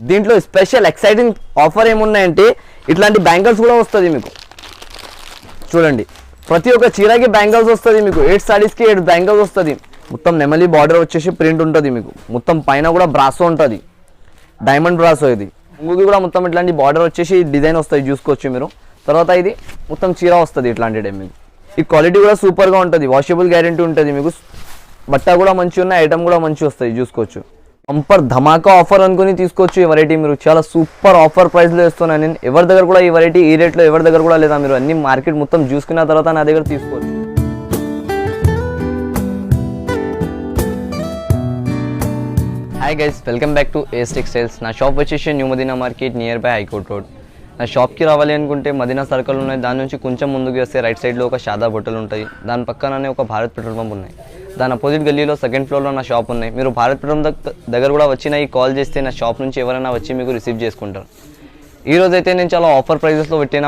దీంట్లో special exciting offer ఏమున్నాయంటే ఇట్లాంటి bangles కూడా వస్తుంది మీకు. చూడండి, ప్రతి ఒక్క చీరకి బ్యాంగిల్స్ వస్తుంది మీకు. 8 సారీస్కి 8 బ్యాంగిల్స్ వస్తుంది. మొత్తం నెమలి బార్డర్ వచ్చేసి ప్రింట్ ఉంటుంది మీకు. మొత్తం పైన కూడా బ్రాసో ఉంటుంది, డైమండ్ బ్రాసో. ఇది ముందుకి కూడా మొత్తం ఇట్లాంటి బార్డర్ వచ్చేసి డిజైన్ వస్తుంది, చూసుకోవచ్చు మీరు. తర్వాత ఇది మొత్తం చీర వస్తుంది ఇట్లాంటి టైం మీకు. ఈ క్వాలిటీ కూడా సూపర్గా ఉంటుంది, వాషబుల్ గ్యారెంటీ ఉంటుంది మీకు. బట్ట కూడా మంచిగా ఉన్నాయి, ఐటమ్ కూడా మంచిగా వస్తాయి, చూసుకోవచ్చు. బంపర్ ధమాకా ఆఫర్ అనుకుని తీసుకోవచ్చు ఈ వెరైటీ మీరు. చాలా సూపర్ ఆఫర్ ప్రైస్లో ఇస్తున్నాను నేను. ఎవరి దగ్గర కూడా ఈ వెరైటీ ఈ రేట్లో ఎవరి దగ్గర కూడా లేదా. మీరు అన్ని మార్కెట్ మొత్తం చూసుకున్న తర్వాత నా దగ్గర తీసుకోవచ్చు. Hi guys, welcome back to AS textiles. నా షాప్ వచ్చేసి new Madina market near by high court road. నా షాప్కి రావాలి అనుకుంటే మదీనా సర్కిల్ ఉన్నాయి, దాని నుంచి కొంచెం ముందుకు వస్తే రైట్ సైడ్లో ఒక షాదా బొట్టలు ఉంటాయి. దాని పక్కననే ఒక భారత్ పెట్రోల్ పంప్ ఉన్నాయి. దాని అపోజిట్ గల్లీలో సెకండ్ ఫ్లోర్లో నా షాప్ ఉన్నాయి. మీరు భారత్ పెట్రోల్ దగ్గర కూడా వచ్చినా ఈ కాల్ చేస్తే నా షాప్ నుంచి ఎవరైనా వచ్చి మీకు రిసీవ్ చేసుకుంటారు. ఈరోజు అయితే నేను చాలా ఆఫర్ ప్రైజెస్లో పెట్టిన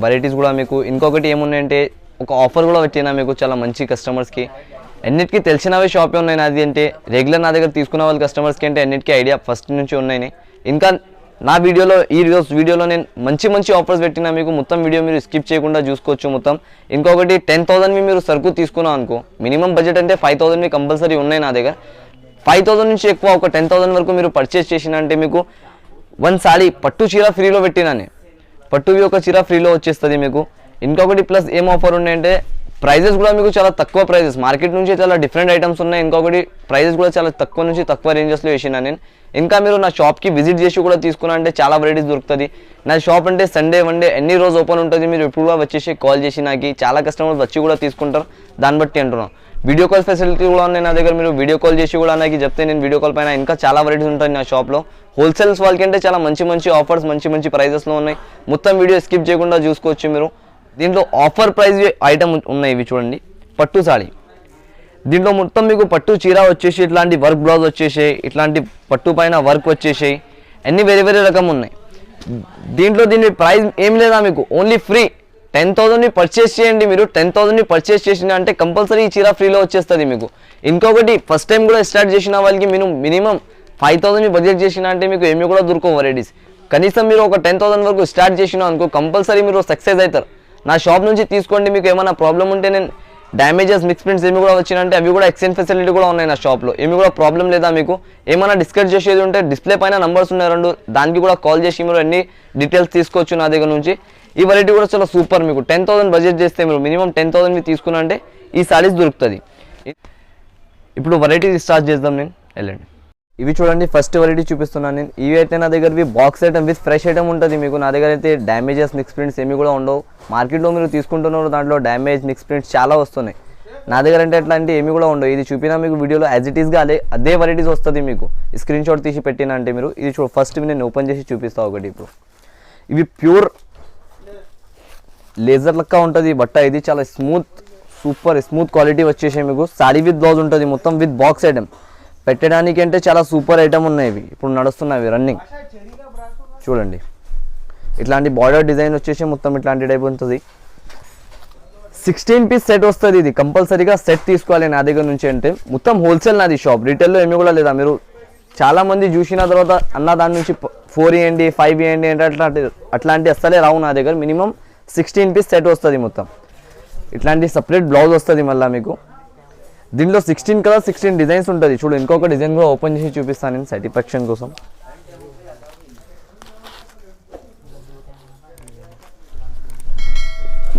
వెరైటీస్ కూడా మీకు. ఇంకొకటి ఏమున్నాయంటే ఒక ఆఫర్ కూడా పెట్టినా మీకు చాలా మంచి కస్టమర్స్కి. అన్నిటికీ తెలిసినవే షాపే ఉన్నాయి నాది. అంటే రెగ్యులర్ నా దగ్గర తీసుకున్న వాళ్ళ కస్టమర్స్కి అంటే అన్నిటికీ ఐడియా ఫస్ట్ నుంచి ఉన్నాయి. ఇంకా నా వీడియోలో ఈ వీడియోలో నేను మంచి ఆఫర్స్ పెట్టినా మీకు. మొత్తం వీడియో మీరు స్కిప్ చేయకుండా చూసుకోవచ్చు మొత్తం. ఇంకొకటి 10,000 మీరు సరుకు తీసుకున్నాం అనుకో, మినిమం బడ్జెట్ అంటే 5,000 కంపల్సరీ ఉన్నాయి నా దగ్గర. 5,000 నుంచి ఎక్కువ ఒక 10,000 వరకు మీరు పర్చేస్ చేసిన అంటే మీకు 1 సారీ పట్టు చీర ఫ్రీలో పెట్టినానే. పట్టువి ఒక చీర ఫ్రీలో వచ్చేస్తుంది మీకు. ఇంకొకటి ప్లస్ ఏం ఆఫర్ ఉన్నాయంటే ప్రైజెస్ కూడా మీకు చాలా తక్కువ ప్రైజెస్, మార్కెట్ నుంచి చాలా డిఫరెంట్ ఐటమ్స్ ఉన్నాయి. ఇంకొకటి ప్రైజెస్ కూడా చాలా తక్కువ నుంచి తక్కువ రేంజెస్లో వేసినా నేను. ఇంకా మీరు నా షాప్కి విజిట్ చేసి కూడా తీసుకున్నా అంటే చాలా వెరైటీస్ దొరుకుతుంది. నా షాప్ అంటే సండే వన్డే ఎన్ని రోజు ఓపెన్ ఉంటుంది. మీరు ఎప్పుడు కూడా వచ్చేసి కాల్ చేసి నాకు చాలా కస్టమర్స్ వచ్చి కూడా తీసుకుంటారు. దాన్ని బట్టి అంటున్నాను. వీడియో కాల్ ఫెసిలిటీ కూడా ఉన్నాయి నా దగ్గర. మీరు వీడియో కాల్ చేసి కూడా నాకు చెప్తే నేను వీడియో కాల్ పైన ఇంకా చాలా వెరైటీస్ ఉంటాయి నా షాప్లో. హోల్సేల్స్ వాళ్ళకి అంటే చాలా మంచి ఆఫర్స్ మంచి ప్రైజెస్లో ఉన్నాయి. మొత్తం వీడియో స్కిప్ చేయకుండా చూసుకోవచ్చు మీరు. దీంట్లో ఆఫర్ ప్రైస్ ఐటమ్ ఉన్నాయి ఇవి చూడండి. పట్టు సాడీ, దీంట్లో మొత్తం మీకు పట్టు చీర వచ్చేసి ఇట్లాంటి వర్క్ బ్లౌజ్ వచ్చేసాయి, ఇట్లాంటి పట్టు పైన వర్క్ వచ్చేసాయి, అన్ని వేరే రకం ఉన్నాయి. దీని ప్రైస్ ఏం లేదా మీకు, ఓన్లీ ఫ్రీ. 10,000 పర్చేస్ చేయండి మీరు. 10,000 పర్చేస్ చేసిన అంటే కంపల్సరీ ఈ చీర ఫ్రీలో వచ్చేస్తుంది మీకు. ఇంకొకటి ఫస్ట్ టైం కూడా స్టార్ట్ చేసిన వాళ్ళకి మినిమం 5,000 బడ్జెట్ చేసిన అంటే మీకు ఏమి కూడా దొరకవు వెరైటీస్. కనీసం మీరు ఒక 10,000 వరకు స్టార్ట్ చేసినా అనుకో కంపల్సరీ మీరు సక్సెస్ అవుతారు. నా షాప్ నుంచి తీసుకోండి. మీకు ఏమైనా ప్రాబ్లం ఉంటే నేను డ్యామేజెస్ మిక్స్ ప్రింట్స్ ఏమి కూడా వచ్చినంటే అవి కూడా ఎక్స్చేంజ్ ఫెసిలిటీ కూడా ఉన్నాయి నా షాప్లో. ఏమి కూడా ప్రాబ్లం లేదా మీకు. ఏమైనా డిస్కస్ చేసేది ఉంటే డిస్ప్లే పైన నంబర్స్ ఉన్నాయి 2, దానికి కూడా కాల్ చేసి మీరు అన్ని డీటెయిల్స్ తీసుకోవచ్చు నా దగ్గర నుంచి. ఈ వెరైటీ కూడా చాలా సూపర్. మీకు 10,000 బడ్జెట్ చేస్తే మీరు మినిమం 10,000 తీసుకున్నా అంటే ఈ సారీస్ దొరుకుతుంది. ఇప్పుడు వెరైటీ స్టార్ట్ చేద్దాం నేను, వెళ్ళండి. ఇవి చూడండి, ఫస్ట్ వెరైటీ చూపిస్తున్నాను నేను. ఇవి అయితే నా దగ్గర box item with fresh item ఉంటుంది మీకు. నా దగ్గర అయితే డ్యామేజెస్ మిక్స్ ప్రింట్స్ ఏమి కూడా ఉండవు. మార్కెట్లో మీరు తీసుకుంటున్నారు దాంట్లో డ్యామేజ్ మిక్స్ ప్రింట్స్ చాలా వస్తున్నాయి. నా దగ్గర అంటే అట్లాంటి ఏమి కూడా ఉండవు. ఇది చూపినా మీకు వీడియోలో యాజ్ ఇట్ ఈస్గా అదే వెరైటీస్ వస్తుంది మీకు. స్క్రీన్ షాట్ తీసి పెట్టినా అంటే మీరు ఇది ఫస్ట్ నేను ఓపెన్ చేసి చూపిస్తాను ఒకటి. ఇప్పుడు ఇవి ప్యూర్ లేజర్ లెక్క ఉంటుంది బట్ట. ఇది చాలా సూపర్ స్మూత్ క్వాలిటీ వచ్చేసి మీకు. సారీ విత్ బ్లౌజ్ ఉంటుంది మొత్తం విత్ బాక్స్ ఐటమ్. పెట్టడానికి అంటే చాలా సూపర్ ఐటమ్ ఉన్నాయి ఇవి. ఇప్పుడు నడుస్తున్నాయి రన్నింగ్ చూడండి. ఇట్లాంటి బార్డర్ డిజైన్ వచ్చేసి మొత్తం ఇట్లాంటి టైప్ ఉంటుంది. 16 పీస్ సెట్ వస్తుంది. ఇది కంపల్సరీగా సెట్ తీసుకోవాలి నా దగ్గర నుంచి. అంటే మొత్తం హోల్సేల్ నాది షాప్, రీటైల్లో ఏమి కూడా లేదా. మీరు చాలామంది చూసిన తర్వాత అన్న దాని నుంచి 4 ఇవ్వండి 5 ఇవ్వండి అంటే అట్లాంటి అస్సలే రావు నా దగ్గర. మినిమం 16 పీస్ సెట్ వస్తుంది మొత్తం. ఇట్లాంటి సపరేట్ బ్లౌజ్ వస్తుంది మళ్ళీ మీకు. దీనిలో 16 కలర్ 16 డిజైన్స్ ఉంటుంది. చూడు, ఇంకొక డిజైన్ కూడా ఓపెన్ చేసి చూపిస్తాను నేను సాటిస్ఫాక్షన్ కోసం.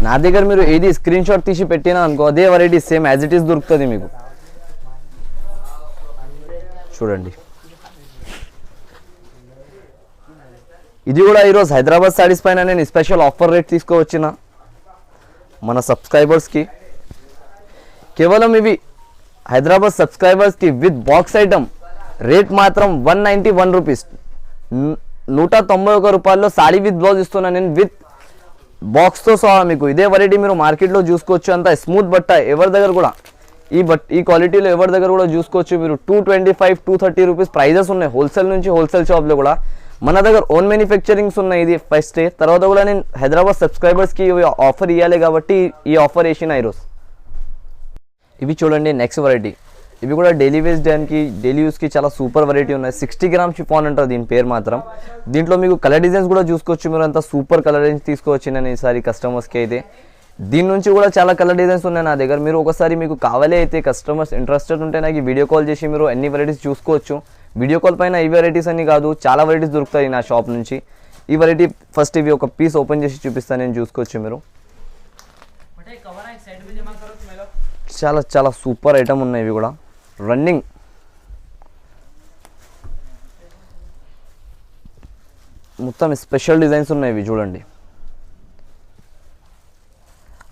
నా దగ్గర మీరు ఏది స్క్రీన్ షాట్ తీసి పెట్టినా అనుకో అదే variety same as it is దొరుకుతుంది మీకు. చూడండి, ఇది కూడా ఈరోజు హైదరాబాద్ సారీస్ పైన నేను స్పెషల్ ఆఫర్ రేట్ తీసుకువచ్చిన మన సబ్స్క్రైబర్స్కి. కేవలం ఇవి హైదరాబాద్ సబ్స్క్రైబర్స్కి విత్ బాక్స్ ఐటమ్ రేట్ మాత్రం 191 రూపీస్, 191 రూపాయల్లో సారీ విత్ బ్లౌజ్ ఇస్తున్నాను నేను విత్ బాక్స్తో సహా మీకు. ఇదే వెరైటీ మీరు మార్కెట్లో చూసుకోవచ్చు. అంత స్మూత్ బట్ట ఎవరి దగ్గర కూడా ఈ క్వాలిటీలో ఎవరి దగ్గర కూడా చూసుకోవచ్చు మీరు. 225, 230 రూపీస్ ప్రైజెస్ ఉన్నాయి హోల్సేల్ నుంచి. హోల్సేల్ షాప్లో కూడా మన దగ్గర ఓన్ మ్యానుఫ్యాక్చరింగ్స్ ఉన్నాయి. ఇది ఫస్ట్ తర్వాత కూడా నేను హైదరాబాద్ సబ్స్క్రైబర్స్కి ఆఫర్ ఇవ్వాలి కాబట్టి ఈ ఆఫర్ వేసిన ఈరోజు. ఇవి చూడండి నెక్స్ట్ వెరైటీ. ఇవి కూడా డైలీ వేస్ దానికి డైలీ యూస్కి చాలా సూపర్ వెరైటీ ఉన్నాయి. 60 గ్రామ్ షిఫాన్ అంటారు దీని పేరు మాత్రం. దీంట్లో మీకు కలర్ డిజైన్స్ కూడా చూసుకోవచ్చు, మీరు అంతా సూపర్ కలర్ డిజైన్స్ తీసుకోవచ్చు నేను ఈసారి కస్టమర్స్కి అయితే. దీని నుంచి కూడా చాలా కలర్ డిజైన్స్ ఉన్నాయి నా దగ్గర. మీరు ఒకసారి మీకు కావాలి అయితే కస్టమర్స్ ఇంట్రెస్టెడ్ ఉంటే నాకు వీడియో కాల్ చేసి మీరు అన్ని వెరైటీస్ చూసుకోవచ్చు. వీడియో కాల్ పైన ఈ వెరైటీస్ అన్ని కాదు, చాలా వెరైటీస్ దొరుకుతాయి నా షాప్ నుంచి. ఈ వెరైటీ ఫస్ట్ ఇవి ఒక పీస్ ఓపెన్ చేసి చూపిస్తాను నేను, చూసుకోవచ్చు మీరు. చాలా చాలా సూపర్ ఐటమ్ ఉన్నాయి ఇవి కూడా. రన్నింగ్ మొత్తం స్పెషల్ డిజైన్స్ ఉన్నాయి ఇవి చూడండి.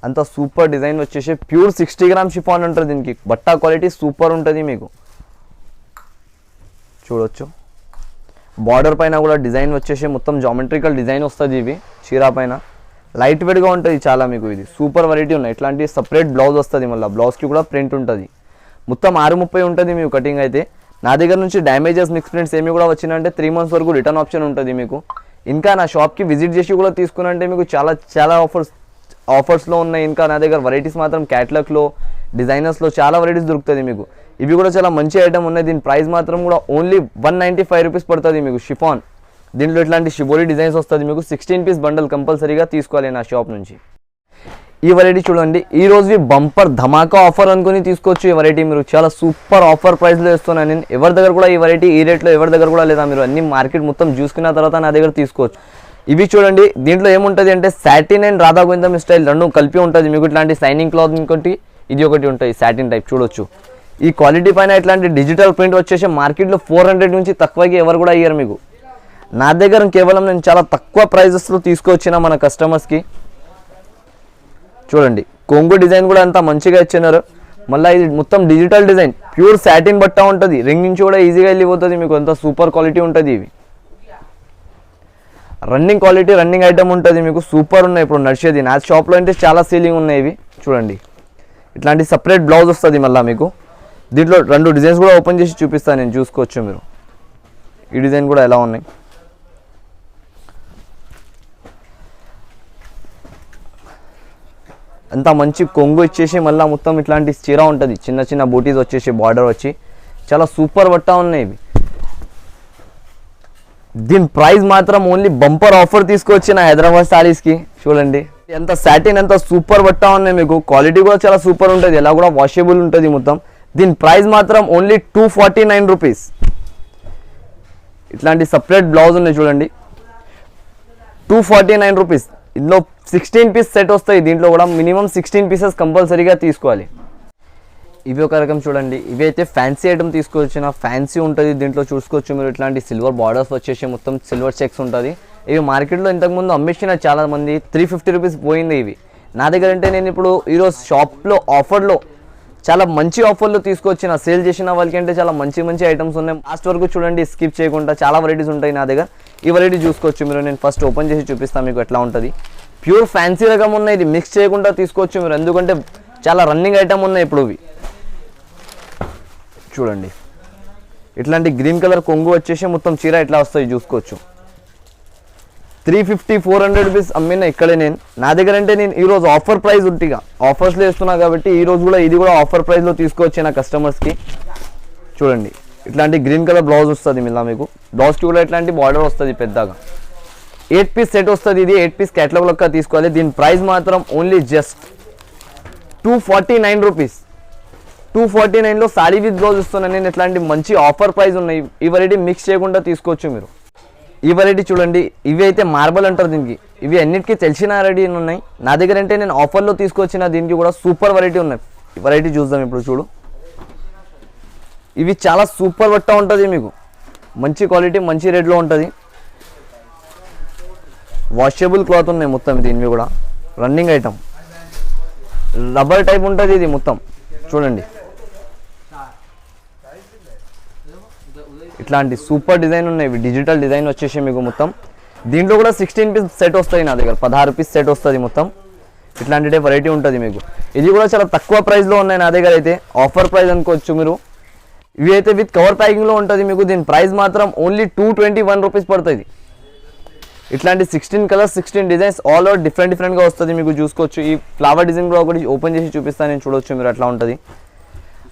అంత సూపర్ డిజైన్ వచ్చేసి ప్యూర్ 60 గ్రామ్ షిఫాన్ ఉంటుంది దీనికి. బట్టా క్వాలిటీ సూపర్ ఉంటుంది మీకు, చూడొచ్చు. బార్డర్ పైన కూడా డిజైన్ వచ్చేసి మొత్తం జామెట్రికల్ డిజైన్ వస్తుంది ఇవి చీర పైన. లైట్ వెయిట్గా ఉంటుంది చాలా మీకు. ఇది సూపర్ వెరైటీ ఉన్నాయి. ఇట్లాంటి సపరేట్ బ్లౌజ్ వస్తుంది, మళ్ళీ బ్లౌజ్కి కూడా ప్రింట్ ఉంటుంది. మొత్తం 630 ఉంటుంది మీకు కటింగ్ అయితే. నా దగ్గర నుంచి డ్యామేజెస్ మిక్స్ ప్రింట్స్ ఏమి కూడా వచ్చినాయంటే 3 months వరకు రిటర్న్ ఆప్షన్ ఉంటుంది మీకు. ఇంకా నా షాప్కి విజిట్ చేసి కూడా తీసుకున్నంటే మీకు చాలా చాలా ఆఫర్స్లో ఉన్నాయి. ఇంకా నా దగ్గర వెరైటీస్ మాత్రం క్యాటలాగ్లో డిజైనర్స్లో చాలా వెరైటీస్ దొరుకుతుంది మీకు. ఇవి కూడా చాలా మంచి ఐటమ్ ఉన్నాయి. దీని ప్రైస్ మాత్రం కూడా ఓన్లీ 195 రూపీస్ పడుతుంది మీకు షిఫాన్. దీంట్లో ఇట్లాంటి షిబోరి డిజైన్స్ వస్తుంది మీకు. 16 పీస్ బండల్ కంపల్సరీగా తీసుకోవాలి నా షాప్ నుంచి. ఈ వెరైటీ చూడండి, ఈ రోజు బంపర్ ధమాకా ఆఫర్ అనుకుని తీసుకోవచ్చు. ఈ వెరైటీ మీరు చాలా సూపర్ ఆఫర్ ప్రైస్లో ఇస్తున్నాను నేను. ఎవరి దగ్గర కూడా ఈ వెరైటీ ఈ రేట్లో ఎవరి దగ్గర కూడా లేదా. మీరు అన్ని మార్కెట్ మొత్తం చూసుకున్న తర్వాత నా దగ్గర తీసుకోవచ్చు. ఇవి చూడండి, దీంట్లో ఏముంటుంది అంటే satin and Radha Govindam style రెండు కలిపి ఉంటుంది మీకు. ఇట్లాంటి సైనింగ్ క్లాత్ ఇంకోటి ఇది ఒకటి ఉంటుంది సాటిన్ టైప్, చూడొచ్చు. ఈ క్వాలిటీ పైన ఇట్లాంటి డిజిటల్ ప్రింట్ వచ్చేసి మార్కెట్లో 400 నుంచి తక్కువకి ఎవరు కూడా ఇయ్యరు మీకు. నా దగ్గర కేవలం నేను చాలా తక్కువ ప్రైజెస్లో తీసుకొచ్చిన మన కస్టమర్స్కి. చూడండి, కొంగు డిజైన్ కూడా అంతా మంచిగా ఇచ్చినారు. మళ్ళీ ఇది మొత్తం డిజిటల్ డిజైన్, ప్యూర్ సాటిన్ బట్ట ఉంటుంది. రింగ్ నుంచి కూడా ఈజీగా వెళ్ళిపోతుంది మీకు. అంత సూపర్ క్వాలిటీ ఉంటుంది. ఇవి రన్నింగ్ క్వాలిటీ, రన్నింగ్ ఐటమ్ ఉంటుంది మీకు. సూపర్ ఉన్నాయి ఇప్పుడు నడిచేది. నా షాప్లో అంటే చాలా సీలింగ్ ఉన్నాయి ఇవి చూడండి. ఇట్లాంటి సపరేట్ బ్లౌజ్ వస్తుంది మళ్ళీ మీకు. దీంట్లో 2 డిజైన్స్ కూడా ఓపెన్ చేసి చూపిస్తాను నేను, చూసుకోవచ్చు మీరు. ఈ డిజైన్ కూడా ఎలా ఉన్నాయి. అంత మంచి కొంగు ఇచ్చేసి మళ్ళీ మొత్తం ఇట్లాంటి చీర ఉంటుంది. చిన్న చిన్న బూటీస్ వచ్చేసి బార్డర్ వచ్చి చాలా సూపర్ బట్ట ఉన్నాయి ఇవి. దీని ప్రైస్ మాత్రం ఓన్లీ బంపర్ ఆఫర్ తీసుకొచ్చిన హైదరాబాద్ సారీస్కి. చూడండి ఎంత సాటిన్, ఎంత సూపర్ బట్ట ఉన్నాయి మీకు. క్వాలిటీ కూడా చాలా సూపర్ ఉంటుంది, ఎలా కూడా వాషబుల్ ఉంటుంది మొత్తం. దీని ప్రైస్ మాత్రం ఓన్లీ 249 రూపీస్. ఇట్లాంటి సపరేట్ బ్లౌజ్ ఉన్నాయి చూడండి, 249 రూపీస్. ఇందులో 16 పీస్ సెట్ వస్తాయి. దీంట్లో కూడా మినిమం 16 పీసెస్ కంపల్సరీగా తీసుకోవాలి. ఇవి ఒక రకం చూడండి. ఇవి అయితే ఫ్యాన్సీ ఐటమ్ తీసుకొచ్చిన, ఫ్యాన్సీ ఉంటుంది. దీంట్లో చూసుకోవచ్చు మీరు. ఇట్లాంటి సిల్వర్ బార్డర్స్ వచ్చేసి మొత్తం సిల్వర్ చెక్స్ ఉంటుంది. ఇవి మార్కెట్లో ఇంతకుముందు అమ్మేసిన చాలా మంది 350 రూపీస్ పోయింది ఇవి. నా దగ్గర అంటే నేను ఇప్పుడు ఈరోజు షాప్లో ఆఫర్లో చాలా మంచి ఆఫర్లో తీసుకొచ్చిన, సేల్ చేసిన వాళ్ళకి అంటే చాలా మంచి మంచి ఐటమ్స్ ఉన్నాయి. లాస్ట్ వరకు చూడండి, స్కిప్ చేయకుండా. చాలా వెరైటీస్ ఉంటాయి నా దగ్గర. ఈ వెరైటీ చూసుకోవచ్చు మీరు. నేను ఫస్ట్ ఓపెన్ చేసి చూపిస్తాను మీకు ఎట్లా ఉంటుంది. ప్యూర్ ఫ్యాన్సీ రకం ఉన్నాయి. ఇది మిక్స్ చేయకుండా తీసుకోవచ్చు మీరు, ఎందుకంటే చాలా రన్నింగ్ ఐటమ్ ఉన్నాయి ఇప్పుడు ఇవి. చూడండి, ఇట్లాంటి గ్రీన్ కలర్ కొంగు వచ్చేసి మొత్తం చీర ఇట్లా వస్తాయి చూసుకోవచ్చు. 350-400 రూపీస్ అమ్మిన ఇక్కడే నేను. నా దగ్గర అంటే నేను ఈరోజు ఆఫర్ ప్రైస్ ఉంటిగా ఆఫర్స్లో ఇస్తున్నా కాబట్టి ఈరోజు కూడా ఇది కూడా ఆఫర్ ప్రైస్లో తీసుకొచ్చిన కస్టమర్స్కి. చూడండి, ఇట్లాంటి గ్రీన్ కలర్ బ్లౌజ్ వస్తుంది మళ్ళీ మీకు. బ్లౌజ్కి కూడా ఇట్లాంటి బార్డర్ వస్తుంది పెద్దగా. 8 పీస్ సెట్ వస్తుంది. ఇది 8 పీస్ క్యాటలాగ్ లెక్క తీసుకోవాలి. దీని ప్రైస్ మాత్రం ఓన్లీ జస్ట్ 249 రూపీస్. 249లో సారీ విత్ బ్లౌజ్ ఇస్తున్నాను నేను. ఇట్లాంటి మంచి ఆఫర్ ప్రైస్ ఉన్నాయి. ఈ వెరైటీ మిక్స్ చేయకుండా తీసుకోవచ్చు మీరు. ఈ వెరైటీ చూడండి, ఇవి అయితే మార్బల్ అంటారు దీనికి. ఇవి అన్నిటికీ తెలిసిన వెరైటీ ఉన్నాయి నా దగ్గర. అంటే నేను ఆఫర్లో తీసుకొచ్చిన దీనికి కూడా సూపర్ వెరైటీ ఉన్నాయి. ఈ వెరైటీ చూద్దాం ఇప్పుడు. చూడు, ఇవి చాలా సూపర్ బట్ట ఉంటుంది మీకు. మంచి క్వాలిటీ, మంచి రేట్లో ఉంటుంది. వాషబుల్ క్లాత్ ఉన్నాయి మొత్తం దీనివి కూడా. రన్నింగ్ ఐటమ్, రబ్బర్ టైప్ ఉంటుంది ఇది మొత్తం. చూడండి, ఇట్లాంటి సూపర్ డిజైన్ ఉన్నాయి. డిజిటల్ డిజైన్ వచ్చేసి మీకు మొత్తం. దీంట్లో కూడా 16 పీస్ సెట్ వస్తాయి నా దగ్గర. 16 పీస్ సెట్ వస్తుంది మొత్తం. ఇట్లాంటి టైప్ వెరైటీ ఉంటుంది మీకు. ఇది కూడా చాలా తక్కువ ప్రైస్లో ఉన్నాయి నా దగ్గర అయితే. ఆఫర్ ప్రైస్ అనుకోవచ్చు మీరు. ఇవి అయితే విత్ కవర్ ప్యాకింగ్లో ఉంటుంది మీకు. దీని ప్రైస్ మాత్రం ఓన్లీ 221 రూపీస్ పడుతుంది. ఇట్లాంటి 16 కలర్స్, 16 డిజైన్స్ ఆల్ ఓవర్ డిఫరెంట్గా వస్తుంది మీకు. చూసుకోవచ్చు. ఈ ఫ్లవర్ డిజైన్ కూడా ఒకటి ఓపెన్ చేసి చూపిస్తాను నేను, చూడవచ్చు మీరు ఎట్లా ఉంటుంది.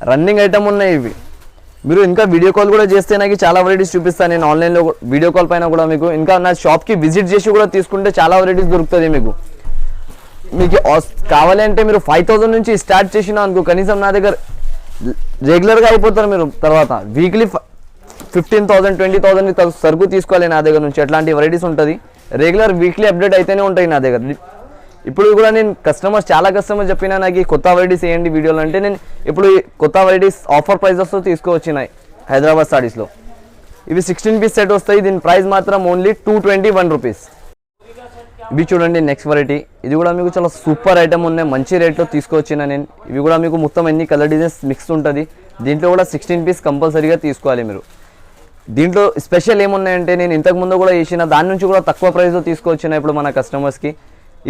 రన్నింగ్ ఐటమ్ ఉన్నాయి ఇవి. మీరు ఇంకా వీడియో కాల్ కూడా చేస్తే నాకు చాలా వెరైటీస్ చూపిస్తాను నేను ఆన్లైన్లో వీడియో కాల్ పైన కూడా మీకు. ఇంకా నా షాప్కి విజిట్ చేసి కూడా తీసుకుంటే చాలా వెరైటీస్ దొరుకుతుంది మీకు. కావాలంటే మీరు 5,000 నుంచి స్టార్ట్ చేసినా అనుకో, కనీసం నా దగ్గర రెగ్యులర్గా అయిపోతారు మీరు. తర్వాత వీక్లీ 15,000 20,000 సరుకు తీసుకోవాలి నా దగ్గర నుంచి. అట్లాంటి వెరైటీస్ ఉంటుంది. రెగ్యులర్ వీక్లీ అప్డేట్ అయితేనే ఉంటాయి నా దగ్గర. ఇప్పుడు కూడా నేను చాలా కస్టమర్స్ చెప్పినా నాకు కొత్త వెరైటీస్ వేయండి వీడియోలు అంటే, నేను ఇప్పుడు కొత్త వెరైటీస్ ఆఫర్ ప్రైజెస్తో తీసుకువచ్చినాయి హైదరాబాద్ సారీస్లో. ఇవి 16 పీస్ సెట్ వస్తాయి. దీని ప్రైస్ మాత్రం ఓన్లీ 221 రూపీస్. ఇవి చూడండి నెక్స్ట్ వెరైటీ. ఇది కూడా మీకు చాలా సూపర్ ఐటమ్ ఉన్నాయి, మంచి రేట్లో తీసుకువచ్చిన నేను. ఇవి కూడా మీకు మొత్తం ఎన్ని కలర్ డిజైన్స్ మిక్స్ ఉంటుంది. దీంట్లో కూడా 16 పీస్ కంపల్సరీగా తీసుకోవాలి మీరు. దీంట్లో స్పెషల్ ఏమున్నాయంటే, నేను ఇంతకుముందు కూడా చేసిన దాని నుంచి కూడా తక్కువ ప్రైస్లో తీసుకొచ్చిన ఇప్పుడు మన కస్టమర్స్కి.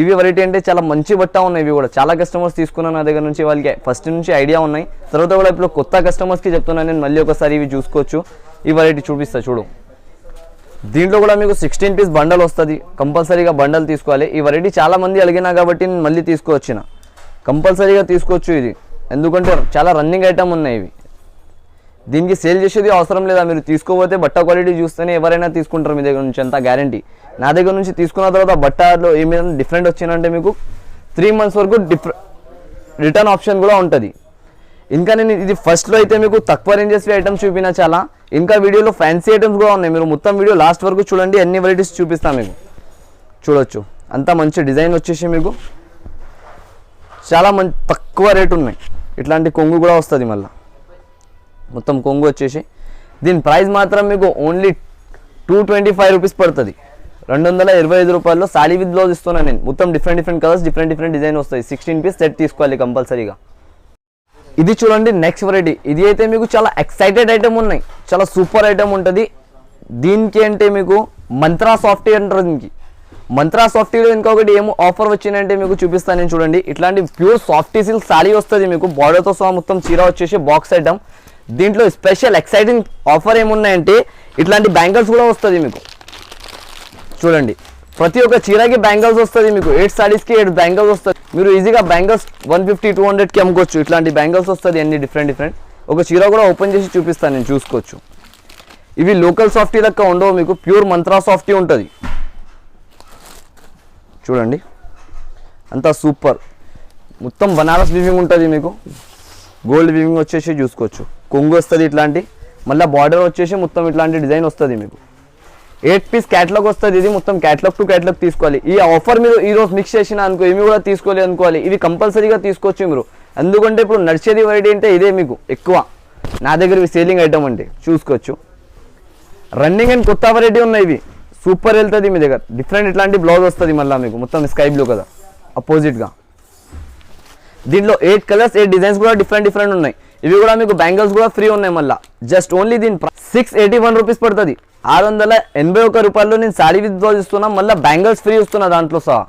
ఇవి వెరైటీ అంటే చాలా మంచి బట్ట ఉన్నాయి. ఇవి కూడా చాలా కస్టమర్స్ తీసుకున్నాను నా దగ్గర నుంచి, వాళ్ళకి ఫస్ట్ నుంచి ఐడియా ఉన్నాయి. తర్వాత కూడా ఇప్పుడు కొత్త కస్టమర్స్కి చెప్తున్నాను నేను. మళ్ళీ ఒకసారి ఇవి చూసుకోవచ్చు. ఈ వెరైటీ చూపిస్తా చూడు. దీంట్లో కూడా మీకు 16 పీస్ బండల్ వస్తుంది. కంపల్సరీగా బండల్ తీసుకోవాలి. ఈ వెరైటీ చాలా మంది అడిగినా కాబట్టి నేను మళ్ళీ తీసుకువచ్చిన. కంపల్సరీగా తీసుకోవచ్చు ఇది, ఎందుకంటే చాలా రన్నింగ్ ఐటమ్ ఉన్నాయి ఇవి. దీనికి సేల్ చేసేది అవసరం లేదా, మీరు తీసుకోపోతే బట్ట క్వాలిటీ చూస్తేనే ఎవరైనా తీసుకుంటారు మీ దగ్గర నుంచి, అంత గ్యారంటీ. నా దగ్గర నుంచి తీసుకున్న తర్వాత బట్టలో ఏమైనా డిఫరెంట్ వచ్చిందంటే మీకు 3 months వరకు రిటర్న్ ఆప్షన్ కూడా ఉంటుంది. ఇంకా నేను ఇది ఫస్ట్లో అయితే మీకు తక్కువ రేంజెస్వి ఐటమ్స్ చూపినా చాలా. ఇంకా వీడియోలో ఫ్యాన్సీ ఐటమ్స్ కూడా ఉన్నాయి. మీరు మొత్తం వీడియో లాస్ట్ వరకు చూడండి, అన్ని వెరైటీస్ చూపిస్తాను మీకు. చూడొచ్చు అంత మంచి డిజైన్ వచ్చేసి మీకు చాలా తక్కువ రేట్ ఉన్నాయి. ఇట్లాంటి కొంగు కూడా వస్తుంది మళ్ళీ, మొత్తం కొంగు వచ్చేసి. దీని ప్రైస్ మాత్రం మీకు ఓన్లీ 225 రూపీస్ పడుతుంది. 225 రూపాయల్లో సారీ విత్ బ్లౌజ్ ఇస్తున్నాను నేను. మొత్తం డిఫరెంట్ కలర్స్, డిఫరెంట్ డిజైన్ వస్తాయి. 16 పీస్ సెట్ తీసుకోవాలి కంపల్సరీగా. ఇది చూడండి నెక్స్ట్ వెరైటీ. ఇది అయితే మీకు చాలా ఎక్సైటెడ్ ఐటమ్ ఉన్నాయి, చాలా సూపర్ ఐటమ్ ఉంటుంది. దీనికి అంటే మీకు మంత్రా సాఫ్టీ అంటారు. దీనికి మంత్రా సాఫ్టీలో ఇంకొకటి ఏమో ఆఫర్ వచ్చిందంటే మీకు చూపిస్తాను నేను. చూడండి ఇట్లాంటి ప్యూర్ సాఫ్టీ సిల్క్ సారీ వస్తుంది మీకు, బార్డర్తో సహా మొత్తం చీర వచ్చేసి బాక్స్ ఐటమ్. దీంట్లో స్పెషల్ ఎక్సైటింగ్ ఆఫర్ ఏమున్నాయంటే, ఇట్లాంటి బ్యాంగిల్స్ కూడా వస్తుంది మీకు. చూడండి ప్రతి ఒక్క చీరకి బ్యాంగిల్స్ వస్తుంది మీకు. 8 సారీస్కి 8 బ్యాంగిల్స్ వస్తుంది. మీరు ఈజీగా బ్యాంగిల్స్ 150-200కి అమ్ముకోవచ్చు. ఇట్లాంటి బ్యాంగిల్స్ వస్తుంది అన్ని డిఫరెంట్. ఒక చీర కూడా ఓపెన్ చేసి చూపిస్తాను నేను, చూసుకోవచ్చు. ఇవి లోకల్ సాఫ్టీ లెక్క ఉండవు మీకు, ప్యూర్ మంత్రా సాఫ్టీ ఉంటుంది. చూడండి అంతా సూపర్. మొత్తం బనారస్ వీవింగ్ ఉంటుంది మీకు, గోల్డ్ వీవింగ్ వచ్చేసి చూసుకోవచ్చు. కొంగు వస్తుంది ఇట్లాంటి, మళ్ళీ బార్డర్ వచ్చేసి మొత్తం ఇట్లాంటి డిజైన్ వస్తుంది మీకు. 8 పీస్ క్యాటలాగ్ వస్తుంది. ఇది మొత్తం క్యాటలాగ్ టు క్యాటలాగ్ తీసుకోవాలి. ఈ ఆఫర్ మీరు ఈరోజు మిక్స్ చేసిన అనుకో, ఇవి కూడా తీసుకోవాలి అనుకోవాలి. ఇవి కంపల్సరీగా తీసుకోవచ్చు మీరు, ఎందుకంటే ఇప్పుడు నడిచేది వెరైటీ అంటే ఇదే మీకు ఎక్కువ. నా దగ్గర సేలింగ్ ఐటమ్ అంటే చూసుకోవచ్చు. రన్నింగ్ అండ్ కొత్త వెరైటీ ఉన్నాయి. ఇవి సూపర్ వెళ్తుంది మీ దగ్గర. డిఫరెంట్ ఇట్లాంటి బ్లౌజ్ వస్తుంది మళ్ళీ మీకు, మొత్తం స్కై బ్లూ కదా అపోజిట్గా. దీంట్లో 8 కలర్స్ 8 డిజైన్స్ కూడా డిఫరెంట్ ఉన్నాయి. ఇవి కూడా మీకు బ్యాంగిల్స్ కూడా ఫ్రీ ఉన్నాయి మళ్ళీ. జస్ట్ ఓన్లీ దీని 681 రూపీస్ పడుతుంది. 681 రూపాయల్లో నేను సారీ విత్ బ్లౌజ్ ఇస్తున్నా, మళ్ళీ బ్యాంగిల్స్ ఫ్రీ ఇస్తున్నా దాంట్లో సహా.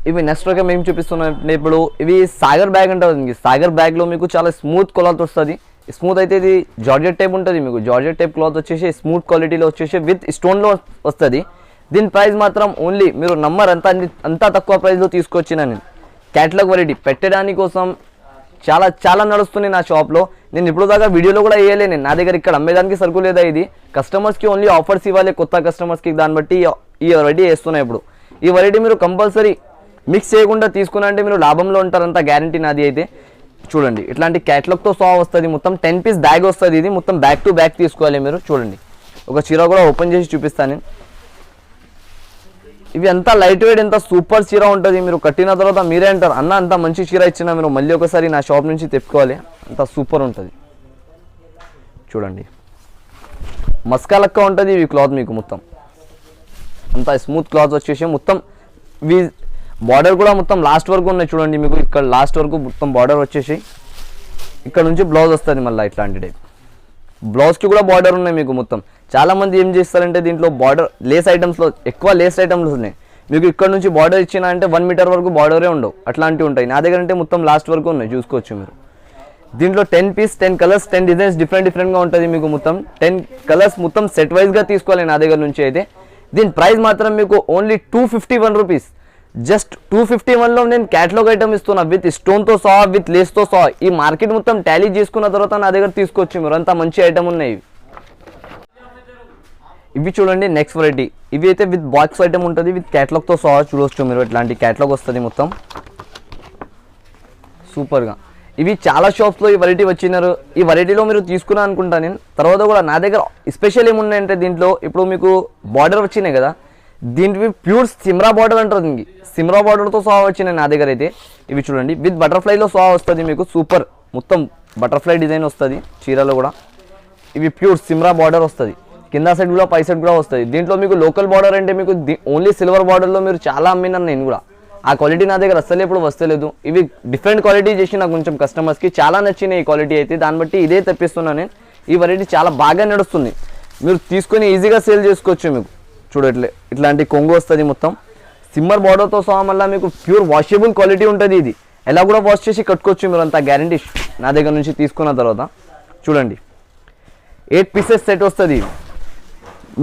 ఇవి నెక్స్ట్ రకం ఏం చూపిస్తున్నాం ఇప్పుడు, ఇవి సాగర్ బ్యాగ్ ఉంటుంది. సాగర్ బ్యాగ్లో మీకు చాలా స్మూత్ క్లాత్ వస్తుంది. స్మూత్ అయితే ఇది జార్జెట్ టైప్ ఉంటుంది మీకు. జార్జెట్ టైప్ క్లాత్ వచ్చేసి స్మూత్ క్వాలిటీలో వచ్చేసి విత్ స్టోన్లో వస్తుంది. దీని ప్రైస్ మాత్రం ఓన్లీ మీరు నమ్మర్ అంతా తక్కువ ప్రైస్లో తీసుకొచ్చిన నేను. క్యాటలాగ్ వెరైటీ పెట్టడానికి కోసం చాలా నడుస్తుంది నా షాప్లో. నేను ఇప్పుడు దాకా వీడియోలో కూడా వేయలే నేను. నా దగ్గర ఇక్కడ అమ్మేదానికి సరుకు లేదా. ఇది కస్టమర్స్కి ఓన్లీ ఆఫర్స్ ఇవ్వాలి, కొత్త కస్టమర్స్కి. దాన్ని బట్టి ఈ వెరైటీ వేస్తున్నాయి ఇప్పుడు. ఈ వెరైటీ మీరు కంపల్సరీ మిక్స్ చేయకుండా తీసుకున్నా అంటే మీరు లాభంలో ఉంటారంత గ్యారంటీ నాది అయితే. చూడండి ఇట్లాంటి క్యాటలాగ్తో సహా వస్తుంది. మొత్తం 10 పీస్ బ్యాగ్ వస్తుంది. ఇది మొత్తం బ్యాక్ టు బ్యాక్ తీసుకోవాలి మీరు. చూడండి ఒక చీర కూడా ఓపెన్ చేసి చూపిస్తాను నేను. ఇవి అంతా లైట్ వెయిట్, ఎంత సూపర్ చీర ఉంటుంది. మీరు కట్టిన తర్వాత మీరే అంటారు, అన్న అంత మంచి చీర ఇచ్చినా మీరు మళ్ళీ ఒకసారి నా షాప్ నుంచి తెప్పుకోవాలి, అంత సూపర్ ఉంటుంది. చూడండి మస్కా లెక్క ఉంటుంది ఇవి క్లాత్ మీకు. మొత్తం అంతా స్మూత్ క్లాత్ వచ్చేసి మొత్తం ఇవి బార్డర్ కూడా మొత్తం లాస్ట్ వరకు ఉన్నాయి. చూడండి మీకు ఇక్కడ లాస్ట్ వరకు మొత్తం బార్డర్ వచ్చేసి ఇక్కడ నుంచి బ్లౌజ్ వస్తుంది మళ్ళీ ఇట్లాంటి టైప్. బ్లౌజ్కి కూడా బార్డర్ ఉన్నాయి మీకు మొత్తం. చాలామంది ఏం చేస్తారంటే దీంట్లో బార్డర్ లేస్ ఐటమ్స్లో ఎక్కువ లేస్ ఐటమ్స్ ఉన్నాయి మీకు. ఇక్కడ నుంచి బార్డర్ ఇచ్చినా అంటే 1 మీటర్ వరకు బార్డరే ఉండవు, అట్లాంటివి ఉంటాయి. నా దగ్గర అంటే మొత్తం లాస్ట్ వరకు ఉన్నాయి, చూసుకోవచ్చు మీరు. దీంట్లో 10 పీస్ 10 కలర్స్ 10 డిజైన్స్ డిఫరెంట్గా ఉంటుంది మీకు. మొత్తం 10 కలర్స్ మొత్తం సెట్ వైజ్గా తీసుకోవాలి నా దగ్గర నుంచి అయితే. దీని ప్రైస్ మాత్రం మీకు ఓన్లీ 251 రూపీస్. జస్ట్ 251లో నేను క్యాటలాగ్ ఐటమ్ ఇస్తున్నా విత్ స్టోన్తో సహా విత్ లేస్తో సహా. ఈ మార్కెట్ మొత్తం టాలీ చేసుకున్న తర్వాత నా దగ్గర తీసుకోవచ్చు మీరు, అంత మంచి ఐటమ్ ఉన్నాయి. ఇవి చూడండి నెక్స్ట్ వెరైటీ. ఇవి అయితే విత్ బాక్స్ ఐటమ్ ఉంటుంది విత్ క్యాటలాగ్తో సహా చూడవచ్చు మీరు. ఇట్లాంటి క్యాటలాగ్ వస్తుంది మొత్తం సూపర్గా. ఇవి చాలా షాప్స్లో ఈ వెరైటీ వచ్చినారు. ఈ వెరైటీలో మీరు తీసుకున్నా అనుకుంటా నేను. తర్వాత కూడా నా దగ్గర స్పెషల్ ఏమున్నాయంటే దీంట్లో ఇప్పుడు మీకు బార్డర్ వచ్చినాయి కదా, దీంట్లో ప్యూర్ సిమ్రా బార్డర్ అంటారు. దీనికి సిమ్రా బార్డర్తో సహా వచ్చినాయి నా దగ్గర అయితే. ఇవి చూడండి విత్ బటర్ఫ్లైలో సహా వస్తుంది మీకు. సూపర్ మొత్తం బటర్ఫ్లై డిజైన్ వస్తుంది చీరలో కూడా. ఇవి ప్యూర్ సిమ్రా బార్డర్ వస్తుంది, కింద సైడ్ కూడా పై సైడ్ కూడా వస్తుంది. దీంట్లో మీకు లోకల్ బార్డర్ అంటే మీకు ఓన్లీ సిల్వర్ బార్డర్లో మీరు చాలా అమ్మినాను నేను కూడా. ఆ క్వాలిటీ నా దగ్గర అస్సలు ఎప్పుడు వస్తలేదు. ఇవి డిఫరెంట్ క్వాలిటీ చేసి నాకు కొంచెం కస్టమర్స్కి చాలా నచ్చినాయి ఈ క్వాలిటీ అయితే. దాన్ని బట్టి ఇదే తెప్పిస్తున్నాను నేను. ఈ వెరైటీ చాలా బాగా నడుస్తుంది, మీరు తీసుకొని ఈజీగా సేల్ చేసుకోవచ్చు. మీకు చూడట్లే ఇట్లాంటి కొంగు వస్తుంది మొత్తం సిమ్మర్ బార్డర్తో సహా. మళ్ళీ మీకు ప్యూర్ వాషబుల్ క్వాలిటీ ఉంటుంది. ఇది ఎలా కూడా వాష్ చేసి కట్టుకోవచ్చు మీరు, అంత గ్యారంటీ నా దగ్గర నుంచి తీసుకున్న తర్వాత. చూడండి 8 పీసెస్ సెట్ వస్తుంది.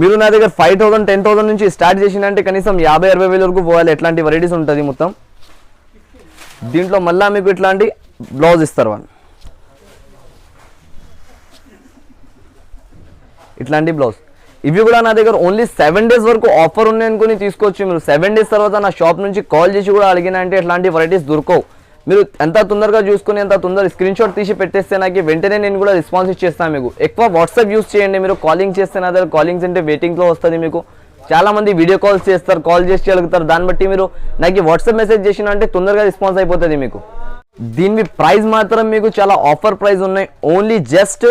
మీరు నా దగ్గర 5,000 10,000 నుంచి స్టార్ట్ చేసినంటే కనీసం 50-60 వేల వరకు పోవాలి. ఎట్లాంటి వెరైటీస్ ఉంటుంది మొత్తం. దీంట్లో మళ్ళీ మీకు ఇట్లాంటి బ్లౌజ్ ఇస్తారు వాళ్ళు, ఇట్లాంటి బ్లౌజ్. ఇవి కూడా నా దగ్గర ఓన్లీ 7 days వరకు ఆఫర్ ఉన్నాయి అనుకుని తీసుకోవచ్చు మీరు. 7 days తర్వాత నా షాప్ నుంచి కాల్ చేసి కూడా అడిగినా అంటే ఇట్లాంటి వెరైటీస్ దొరకవు. మీరు ఎంత తొందరగా చూసుకుని ఎంత తొందరగా స్క్రీన్ షాట్ తీసి పెట్టేస్తే నాకు వెంటనే నేను కూడా రెస్పాన్స్ ఇచ్చేస్తాను మీకు. ఎక్కువ వాట్సాప్ యూస్ చేయండి మీరు. కాలింగ్ చేస్తే నా దగ్గర కాలింగ్స్ అంటే వెయిటింగ్లో వస్తుంది మీకు. చాలామంది వీడియో కాల్స్ చేస్తారు, కాల్ చేసి అడుగుతారు. దాన్ని బట్టి మీరు నాకు వాట్సాప్ మెసేజ్ చేసిన అంటే తొందరగా రెస్పాన్స్ అయిపోతుంది మీకు. దీని ప్రైస్ మాత్రం మీకు చాలా ఆఫర్ ప్రైస్ ఉన్నాయి. ఓన్లీ జస్ట్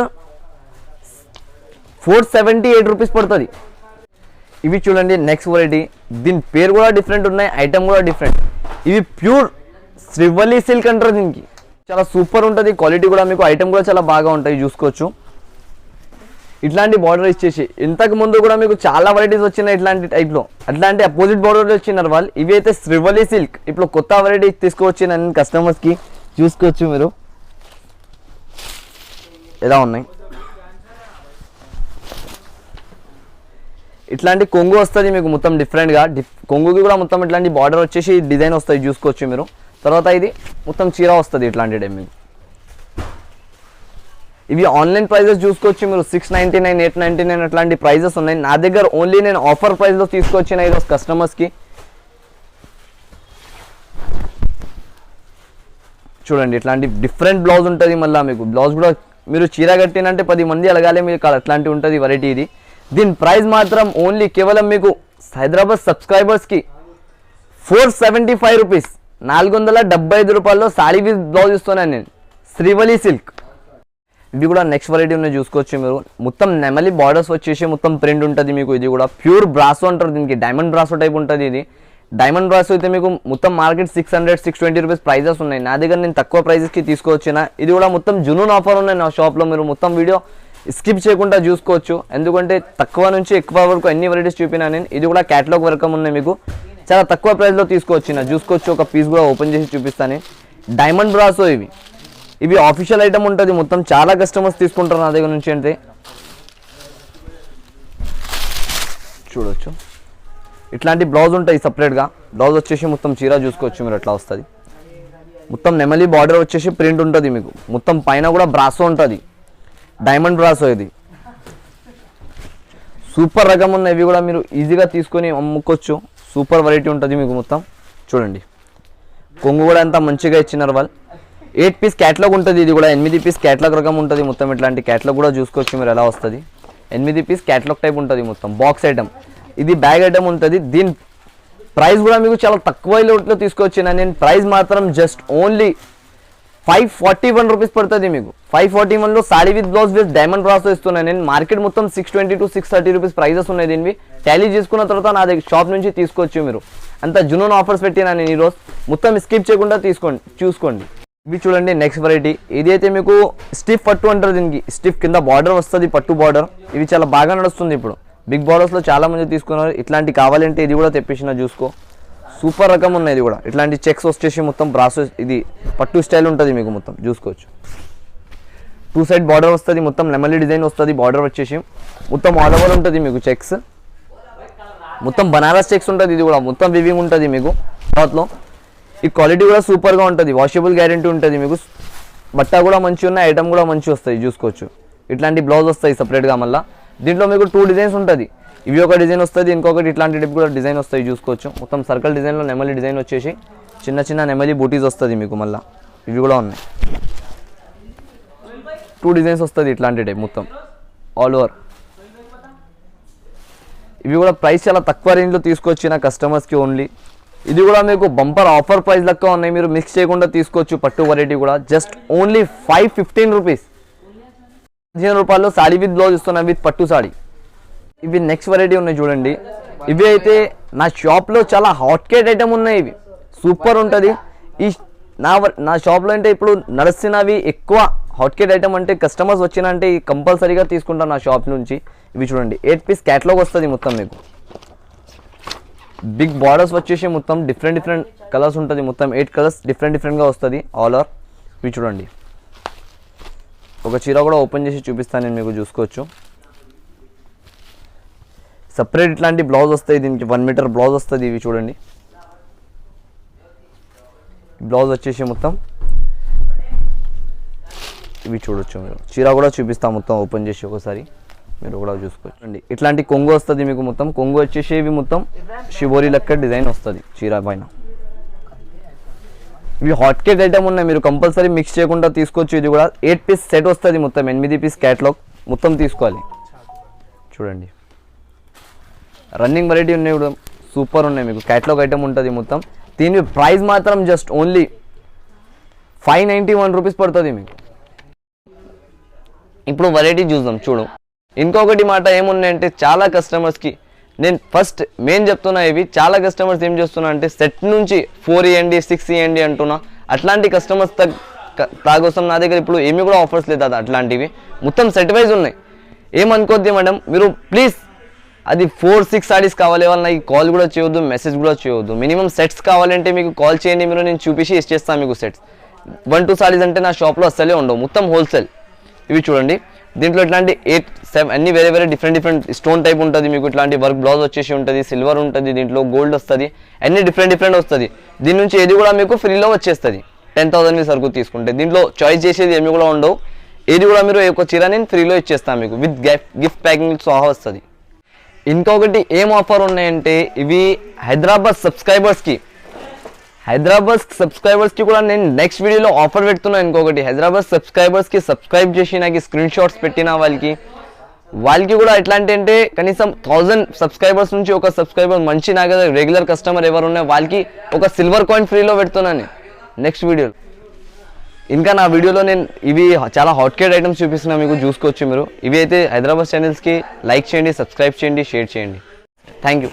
478 రూపీస్ పడుతుంది. ఇవి చూడండి నెక్స్ట్ వెరైటీ. దీని పేరు కూడా డిఫరెంట్ ఉన్నాయి, ఐటమ్ కూడా డిఫరెంట్. ఇవి ప్యూర్ శ్రీవల్లి సిల్క్ అంటారు. దీనికి చాలా సూపర్ ఉంటుంది క్వాలిటీ కూడా మీకు. ఐటమ్ కూడా చాలా బాగా ఉంటాయి చూసుకోవచ్చు. ఇట్లాంటి బార్డర్ ఇచ్చేసి ఇంతకు ముందు కూడా మీకు చాలా వెరైటీస్ వచ్చినాయి ఇట్లాంటి టైప్లో. అట్లాంటి అపోజిట్ బార్డర్ వచ్చినారు వాళ్ళు. ఇవి అయితే శ్రీవల్లి సిల్క్ ఇప్పుడు కొత్త వెరైటీ తీసుకువచ్చి నేను కస్టమర్స్కి చూసుకోవచ్చు మీరు ఎలా ఉన్నాయి. ఇట్లాంటి కొంగు వస్తుంది మీకు మొత్తం డిఫరెంట్గా. కొంగుకి కూడా మొత్తం ఇట్లాంటి బార్డర్ వచ్చేసి డిజైన్ వస్తుంది చూసుకోవచ్చు మీరు. తర్వాత ఇది మొత్తం చీర వస్తుంది ఇట్లాంటి టైం మీకు. ఇవి ఆన్లైన్ ప్రైజెస్ చూసుకోవచ్చు మీరు. 699 899 అట్లాంటి ప్రైజెస్ ఉన్నాయి. నా దగ్గర ఓన్లీ నేను ఆఫర్ ప్రైస్లో తీసుకొచ్చిన ఈరోజు కస్టమర్స్కి. చూడండి ఇట్లాంటి డిఫరెంట్ బ్లౌజ్ ఉంటుంది. మళ్ళీ మీకు బ్లౌజ్ కూడా మీరు చీర కట్టినంటే 10 మంది అడగాలి మీకు. అట్లాంటి ఉంటుంది వెరైటీ ఇది. దీని ప్రైస్ మాత్రం ఓన్లీ కేవలం మీకు హైదరాబాద్ సబ్స్క్రైబర్స్కి 475 రూపీస్, 475 రూపాయల్లో సారీ విత్ బ్లౌజ్ ఇస్తున్నాను నేను. శ్రీవల్లి సిల్క్. ఇవి కూడా నెక్స్ట్ వెరైటీ ఉన్నాయి చూసుకోవచ్చు మీరు. మొత్తం నెమలి బార్డర్స్ వచ్చేసి మొత్తం ప్రింట్ ఉంటుంది మీకు. ఇది కూడా ప్యూర్ బ్రాసో అంటారు దీనికి. డైమండ్ బ్రాసో టైప్ ఉంటుంది ఇది. డైమండ్ బ్రాసో అయితే మీకు మొత్తం మార్కెట్ 600-620 రూపీస్ ప్రైజెస్ ఉన్నాయి. నా దగ్గర నేను తక్కువ ప్రైజెస్కి తీసుకొచ్చిన. ఇది కూడా మొత్తం జునూన్ ఆఫర్ ఉన్నాయి నా షాప్లో. మీరు మొత్తం వీడియో స్కిప్ చేయకుండా చూసుకోవచ్చు, ఎందుకంటే తక్కువ నుంచి ఎక్కువ వరకు ఎన్ని వెరైటీస్ చూపినా నేను. ఇది కూడా క్యాటలాగ్ వర్క్ ఉన్నాయి మీకు. చాలా తక్కువ ప్రైస్లో తీసుకొచ్చిన చూసుకోవచ్చు. ఒక పీస్ కూడా ఓపెన్ చేసి చూపిస్తాను. డైమండ్ బ్రాసో ఇవి ఆఫీషియల్ ఐటమ్ ఉంటుంది మొత్తం. చాలా కస్టమర్స్ తీసుకుంటారు నా దగ్గర నుంచి. అంటే చూడొచ్చు ఇట్లాంటి బ్లౌజ్ ఉంటాయి సపరేట్గా. బ్లౌజ్ వచ్చేసి మొత్తం చీర చూసుకోవచ్చు మీరు ఎట్లా వస్తుంది. మొత్తం నెమలి బార్డర్ వచ్చేసి ప్రింట్ ఉంటుంది మీకు. మొత్తం పైన కూడా బ్రాసో ఉంటుంది, డైమండ్ బ్రాసో. ఇది సూపర్ రకం ఉన్నాయి. ఇవి కూడా మీరు ఈజీగా తీసుకొని అమ్ముకోవచ్చు. సూపర్ వెరైటీ ఉంటుంది మీకు మొత్తం. చూడండి కొంగు కూడా అంతా మంచిగా ఇచ్చినారు వాళ్ళు. 8 పీస్ క్యాటలాగ్ ఉంటుంది. ఇది కూడా 8 పీస్ క్యాటలాగ్ రకం ఉంటుంది మొత్తం. ఇట్లాంటి క్యాటలాగ్ కూడా చూసుకోవచ్చు మీరు ఎలా వస్తుంది. 8 పీస్ క్యాటలాగ్ టైప్ ఉంటుంది మొత్తం. బాక్స్ ఐటమ్ ఇది, బ్యాగ్ ఐటమ్ ఉంటుంది. దీని ప్రైస్ కూడా మీకు చాలా తక్కువ లోట్లో తీసుకొచ్చిన నేను. ప్రైస్ మాత్రం జస్ట్ ఓన్లీ 541 రూపీస్ పడుతుంది మీకు. 541లో sari with blouse with diamond బ్రాసో ఇస్తున్నాను నేను. మార్కెట్ మొత్తం 620-630 రూపీస్ ప్రైజెస్ ఉన్నాయి దీనివి. టాలీ చేసుకున్న తర్వాత నా దగ్గర షాప్ నుంచి తీసుకోవచ్చు మీరు. అంత జునూన్ ఆఫర్స్ పెట్టినా నేను ఈరోజు. మొత్తం స్కిప్ చేయకుండా చూసుకోండి. ఇవి చూడండి నెక్స్ట్ వెరైటీ. ఇది అయితే మీకు స్టిఫ్ పట్టు అంటారు దీనికి. స్టిఫ్ కింద బార్డర్ వస్తుంది, పట్టు బార్డర్. ఇవి చాలా బాగా నడుస్తుంది ఇప్పుడు. బిగ్ బార్డర్స్లో చాలా మంది తీసుకున్నారు. ఇట్లాంటి కావాలంటే ఇది కూడా తెప్పించిన చూసుకో. సూపర్ రకం ఉన్నాయి ఇది కూడా. ఇట్లాంటి చెక్స్ వచ్చేసి మొత్తం బ్రాసో. ఇది పట్టు స్టైల్ ఉంటుంది మీకు మొత్తం చూసుకోవచ్చు. 2 సైడ్ బార్డర్ వస్తుంది మొత్తం. నెమలి డిజైన్ వస్తుంది బార్డర్ వచ్చేసి. మొత్తం ఆల్ ఓవర్ ఉంటుంది మీకు చెక్స్. మొత్తం బనారస్ చెక్స్ ఉంటుంది. ఇది కూడా మొత్తం వివింగ్ ఉంటుంది మీకు. క్లాత్లో ఈ క్వాలిటీ కూడా సూపర్గా ఉంటుంది, వాషబుల్ గ్యారెంటీ ఉంటుంది మీకు. బట్ట కూడా మంచిగా ఉన్నాయి, ఐటమ్ కూడా మంచిగా వస్తాయి, చూసుకోవచ్చు. ఇట్లాంటి బ్లౌజ్ వస్తాయి సపరేట్గా. మళ్ళీ దీంట్లో మీకు 2 డిజైన్స్ ఉంటుంది. ఇవి ఒక డిజైన్ వస్తుంది, ఇంకొకటి ఇట్లాంటి టైప్ కూడా డిజైన్ వస్తాయి, చూసుకోవచ్చు. మొత్తం సర్కిల్ డిజైన్లో నెమలి డిజైన్ వచ్చేసి చిన్న చిన్న నెమలి బూటీస్ వస్తుంది మీకు. మళ్ళీ ఇవి కూడా ఉన్నాయి, 2 డిజైన్స్ వస్తుంది ఇట్లాంటి టైప్ మొత్తం ఆల్ ఓవర్. ఇవి కూడా ప్రైస్ చాలా తక్కువ రేంజ్లో తీసుకొచ్చిన కస్టమర్స్కి ఓన్లీ. ఇది కూడా మీకు బంపర్ ఆఫర్ ప్రైస్ లెక్క ఉన్నాయి, మీరు మిక్స్ చేయకుండా తీసుకోవచ్చు. పట్టు వెరైటీ కూడా జస్ట్ ఓన్లీ 515 రూపీస్, 15 రూపాయల్లో సాడీ విత్ బ్లౌజ్ ఇస్తున్నాం, విత్ పట్టు సాడీ. ఇవి నెక్స్ట్ వెరైటీ ఉన్నాయి చూడండి. ఇవి అయితే నా షాప్లో చాలా హాట్ కేట్ ఐటమ్ ఉన్నాయి, ఇవి సూపర్ ఉంటుంది. ఈ నా షాప్లో అంటే ఇప్పుడు నడుస్తున్నవి ఎక్కువ హాట్ కేట్ ఐటమ్ అంటే కస్టమర్స్ వచ్చినంటే కంపల్సరీగా తీసుకుంటాను నా షాప్ నుంచి. ఇవి చూడండి 8 పీస్ క్యాటలాగ్ వస్తుంది మొత్తం మీకు. బిగ్ బార్డర్స్ వచ్చేసి మొత్తం డిఫరెంట్ కలర్స్ ఉంటుంది, మొత్తం 8 కలర్స్ డిఫరెంట్గా వస్తుంది ఆల్ ఓవర్. ఇవి చూడండి, ఒక చీర కూడా ఓపెన్ చేసి చూపిస్తాను నేను మీకు, చూసుకోవచ్చు. సపరేట్ ఇట్లాంటి బ్లౌజ్ వస్తాయి, దీనికి 1 మీటర్ బ్లౌజ్ వస్తుంది. ఇవి చూడండి, బ్లౌజ్ వచ్చేసి మొత్తం ఇవి చూడొచ్చు మీరు. చీర కూడా చూపిస్తాం మొత్తం ఓపెన్ చేసి ఒకసారి, మీరు కూడా చూసుకోవచ్చు అండి. ఇట్లాంటి కొంగు వస్తుంది మీకు, మొత్తం కొంగు వచ్చేసి ఇవి మొత్తం షిబోరి లెక్క డిజైన్ వస్తుంది చీర పైన. ఇవి హాట్ కేక్ ఐటమ్ ఉన్నాయి, మీరు కంపల్సరీ మిక్స్ చేయకుండా తీసుకోవచ్చు. ఇది కూడా 8 పీస్ సెట్ వస్తుంది మొత్తం, 8 పీస్ క్యాటలాగ్ మొత్తం తీసుకోవాలి. చూడండి రన్నింగ్ వెరైటీ ఉన్నాయి కూడా సూపర్ ఉన్నాయి మీకు, క్యాటలాగ్ ఐటమ్ ఉంటుంది మొత్తం. దీని ప్రైస్ మాత్రం జస్ట్ ఓన్లీ 591 రూపీస్ పడుతుంది మీకు. ఇప్పుడు వెరైటీ చూద్దాం చూడు. ఇంకొకటి మాట ఏమున్నాయంటే చాలా కస్టమర్స్కి నేను ఫస్ట్ మెయిన్ చెప్తున్నా, ఇవి చాలా కస్టమర్స్ ఏం చేస్తున్నా అంటే సెట్ నుంచి 4 ఇవ్వండి 6 ఇవ్వండి అంటున్నా. అట్లాంటి కస్టమర్స్ తాగొస్తాం నా దగ్గర ఇప్పుడు ఏమి కూడా ఆఫర్స్ లేదు అది, అట్లాంటివి మొత్తం సెట్ వైజ్ ఉన్నాయి. ఏమనుకోద్ది మేడం మీరు ప్లీజ్, అది 4-6 సారీస్ కావాలి వాళ్ళ నాకు కాల్ కూడా చేయొద్దు, మెసేజ్ కూడా చేయొద్దు. మినిమం సెట్స్ కావాలంటే మీకు కాల్ చేయండి మీరు, నేను చూపించి ఇచ్చేస్తాను మీకు సెట్స్. 1-2 సారీస్ అంటే నా షాప్లో అస్సలే ఉండవు, మొత్తం హోల్సేల్. ఇవి చూడండి, దీంట్లో ఇట్లాంటి 8-7 అన్ని వేరే డిఫరెంట్ స్టోన్ టైప్ ఉంటుంది మీకు. ఇట్లాంటి వర్క్ బ్లౌజ్ వచ్చేసి ఉంటుంది, సిల్వర్ ఉంటుంది, దీంట్లో గోల్డ్ వస్తుంది, అన్ని డిఫరెంట్ వస్తుంది. దీని నుంచి ఏది కూడా మీకు ఫ్రీలో వచ్చేస్తుంది 10,000 సరుకు తీసుకుంటే. దీంట్లో చాయిస్ చేసేది ఏమి కూడా ఉండవు, ఏది కూడా మీరు ఒక చీర నేను ఫ్రీలో ఇచ్చేస్తాను మీకు, విత్ గిఫ్ట్ ప్యాకింగ్ సహా వస్తుంది. ఇంకొకటి ఏం ఆఫర్ ఉన్నాయంటే ఇవి హైదరాబాద్ సబ్స్క్రైబర్స్కి కూడా నేను నెక్స్ట్ వీడియోలో ఆఫర్ పెడుతున్నాను. ఇంకొకటి హైదరాబాద్ సబ్స్క్రైబర్స్కి సబ్స్క్రైబ్ చేసి నాకు స్క్రీన్ షాట్స్ పెట్టిన వాళ్ళకి కూడా ఎట్లాంటి అంటే కనీసం 1000 సబ్స్క్రైబర్స్ నుంచి ఒక సబ్స్క్రైబర్ మంచి నాకు రెగ్యులర్ కస్టమర్ ఎవరు ఉన్నాయో వాళ్ళకి ఒక సిల్వర్ కాయిన్ ఫ్రీలో పెడుతున్నాను నెక్స్ట్ వీడియోలో. ఇంకా నా వీడియోలో నేను ఇవి చాలా హాట్ కేట్ ఐటమ్స్ చూపిస్తున్నా మీకు, చూసుకోవచ్చు మీరు. ఇవి అయితే హైదరాబాద్ ఛానల్స్కి లైక్ చేయండి, సబ్స్క్రైబ్ చేయండి, షేర్ చేయండి. Thank you.